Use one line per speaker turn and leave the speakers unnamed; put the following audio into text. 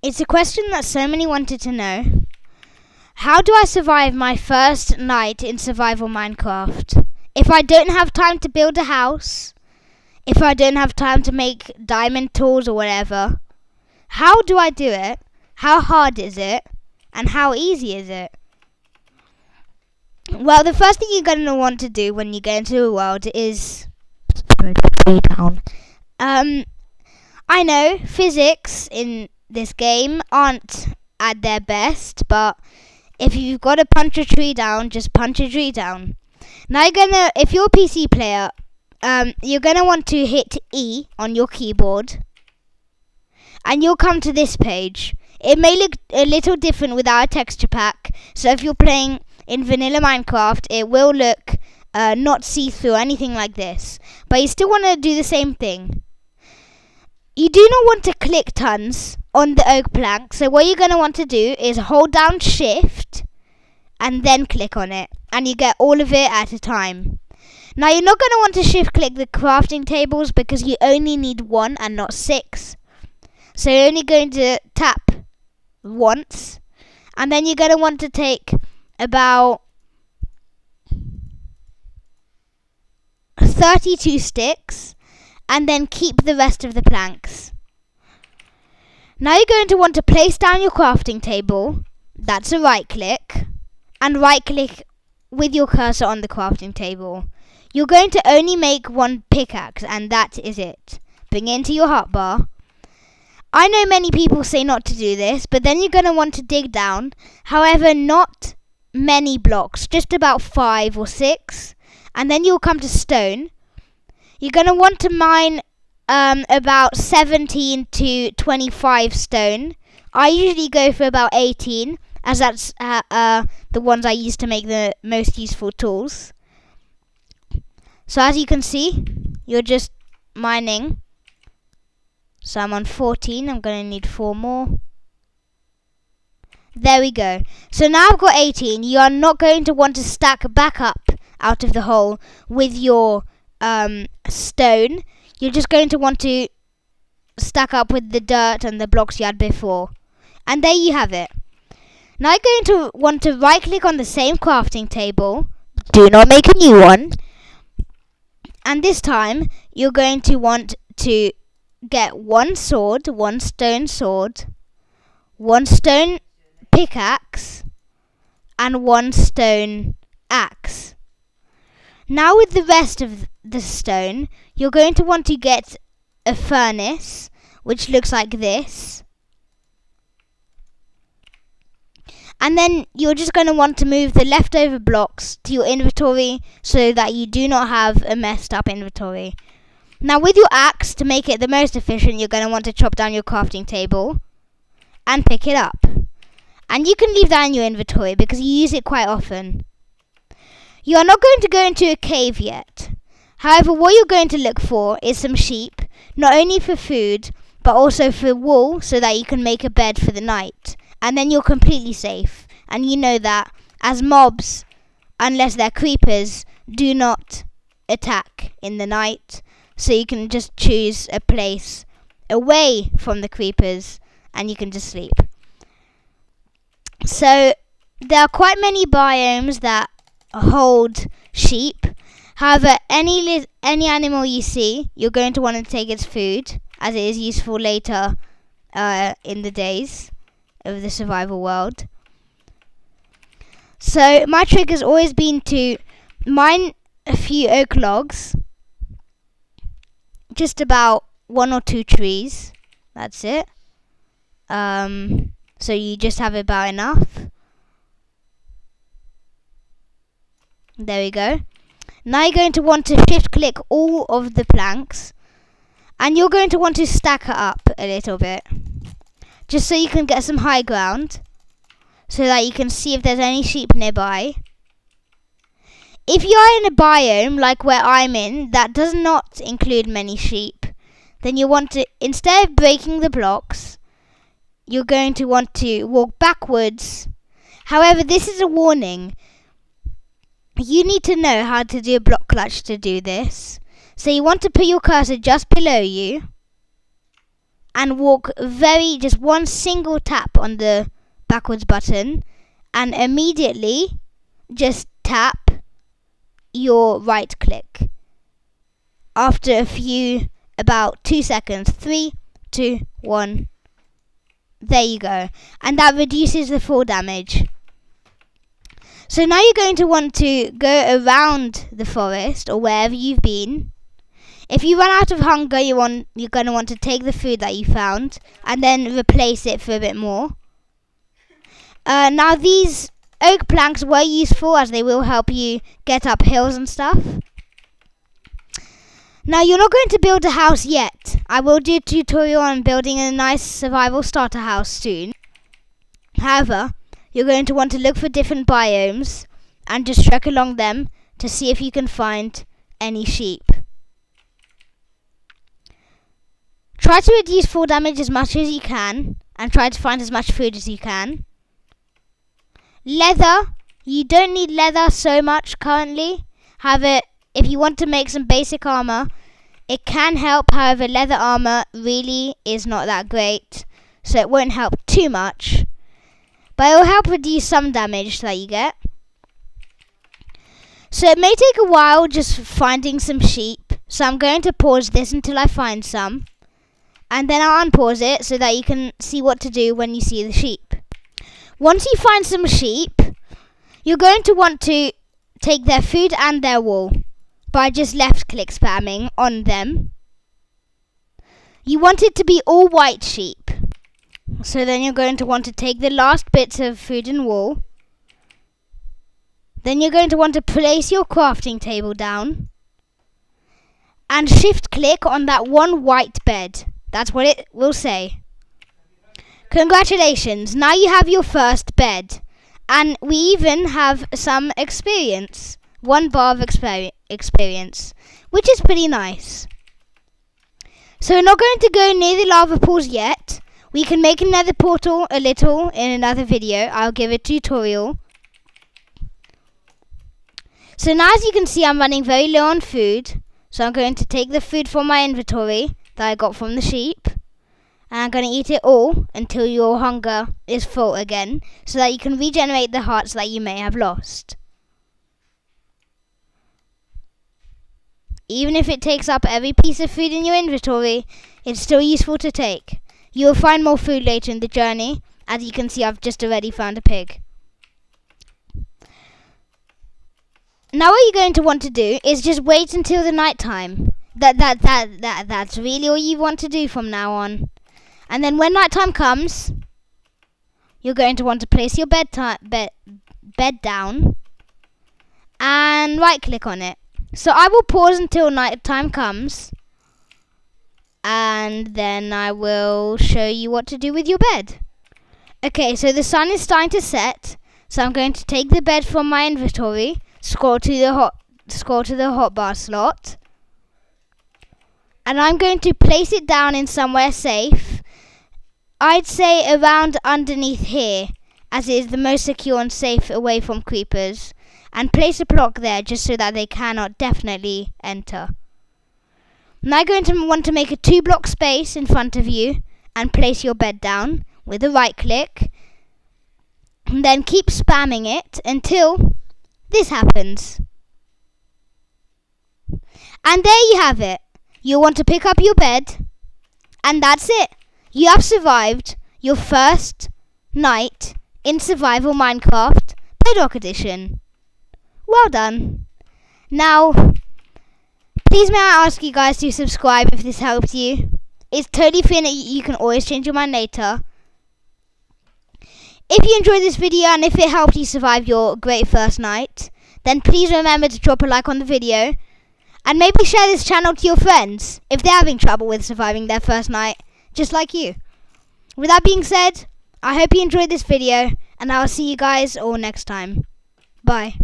It's a question that so many wanted to know. How do I survive my first night in survival Minecraft? If I don't have time to build a house, if I don't have time to make diamond tools or whatever, how do I do it? How hard is it? And how easy is it? Well, the first thing you're going to want to do when you get into a world is down. I know physics in this game aren't at their best, but if you've got to punch a tree down, just punch a tree down. Now if you're a PC player, you're gonna want to hit E on your keyboard, and you'll come to this page. It may look a little different without a texture pack, so if you're playing in vanilla Minecraft, it will look not see-through or anything like this. But you still want to do the same thing. You do not want to click tons on the oak plank, so what you're going to want to do is hold down shift and then click on it, and you get all of it at a time. Now you're not going to want to shift click the crafting tables because you only need 1 and not 6. So you're only going to tap once, and then you're going to want to take about 32 sticks and then keep the rest of the planks. Now you're going to want to place down your crafting table. That's a right click, and right click with your cursor on the crafting table. You're going to only make 1 pickaxe, and that is it. Bring it into your hotbar. I know many people say not to do this, but then you're going to want to dig down. However, not many blocks, just about 5 or 6. And then you'll come to stone. You're going to want to mine about 17 to 25 stone. I usually go for about 18, as that's the ones I use to make the most useful tools. So as you can see, you're just mining. So I'm on 14, I'm going to need 4 more. There we go. So now I've got 18. You are not going to want to stack back up out of the hole with your stone. You're just going to want to stack up with the dirt and the blocks you had before. And there you have it. Now you're going to want to right click on the same crafting table. Do not make a new one. And this time you're going to want to get 1 sword, 1 stone sword, 1 stone pickaxe, and 1 stone axe. Now with the rest of the stone, you're going to want to get a furnace, which looks like this. And then you're just going to want to move the leftover blocks to your inventory so that you do not have a messed up inventory. Now with your axe, to make it the most efficient, you're going to want to chop down your crafting table and pick it up. And you can leave that in your inventory because you use it quite often. You are not going to go into a cave yet. However, what you're going to look for is some sheep, not only for food, but also for wool so that you can make a bed for the night. And then you're completely safe. And you know that as mobs, unless they're creepers, do not attack in the night. So you can just choose a place away from the creepers and you can just sleep. So there are quite many biomes that hold sheep. However, any animal you see, you're going to want to take its food, as it is useful later in the days of the survival world. So my trick has always been to mine a few oak logs, just about 1 or 2 trees. That's it. So you just have about enough. There we go. Now you're going to want to shift click all of the planks, and you're going to want to stack it up a little bit, just so you can get some high ground, so that you can see if there's any sheep nearby. If you are in a biome like where I'm in that does not include many sheep, then you want to, instead of breaking the blocks, you're going to want to walk backwards. However, this is a warning. You need to know how to do a block clutch to do this. So you want to put your cursor just below you, and walk just one single tap on the backwards button, and immediately just tap your right click after about 2 seconds. 3, 2, 1. There you go. And that reduces the fall damage. So now you're going to want to go around the forest or wherever you've been. If you run out of hunger, you're going to want to take the food that you found and then replace it for a bit more. Now these oak planks were useful as they will help you get up hills and stuff. Now you're not going to build a house yet. I will do a tutorial on building a nice survival starter house soon. However, you're going to want to look for different biomes and just trek along them to see if you can find any sheep. Try to reduce fall damage as much as you can and try to find as much food as you can. Leather, you don't need leather so much currently. However, if you want to make some basic armor, it can help. However, leather armor really is not that great, so it won't help too much. But it will help reduce some damage that you get. So it may take a while just finding some sheep. So I'm going to pause this until I find some. And then I'll unpause it so that you can see what to do when you see the sheep. Once you find some sheep, you're going to want to take their food and their wool by just left click spamming on them. You want it to be all white sheep. So then you're going to want to take the last bits of food and wool. Then you're going to want to place your crafting table down and shift click on that one white bed. That's what it will say. Congratulations, now you have your first bed. And we even have some experience. 1 bar of experience, which is pretty nice. So we're not going to go near the lava pools yet. We can make another portal in another video. I'll give a tutorial. So now as you can see, I'm running very low on food. So I'm going to take the food from my inventory that I got from the sheep. And I'm going to eat it all until your hunger is full again, so that you can regenerate the hearts that you may have lost. Even if it takes up every piece of food in your inventory, it's still useful to take. You will find more food later in the journey. As you can see, I've just already found a pig. Now what you're going to want to do is just wait until the night time. That's really all you want to do from now on. And then when night time comes, you're going to want to place your bed down and right click on it. So I will pause until night time comes, and then I will show you what to do with your bed. Okay, so the sun is starting to set, so I'm going to take the bed from my inventory, scroll to the hotbar slot, and I'm going to place it down in somewhere safe. I'd say around underneath here, as it is the most secure and safe away from creepers, and place a block there just so that they cannot definitely enter. Now you're going to want to make a 2-block space in front of you and place your bed down with a right click, and then keep spamming it until this happens. And there you have it. You'll want to pick up your bed, and that's it. You have survived your first night in Survival Minecraft Bedrock Edition. Well done. Now, please may I ask you guys to subscribe if this helps you. It's totally free, you can always change your mind later. If you enjoyed this video and if it helped you survive your great first night, then please remember to drop a like on the video. And maybe share this channel to your friends if they're having trouble with surviving their first night, just like you. With that being said, I hope you enjoyed this video, and I'll see you guys all next time. Bye.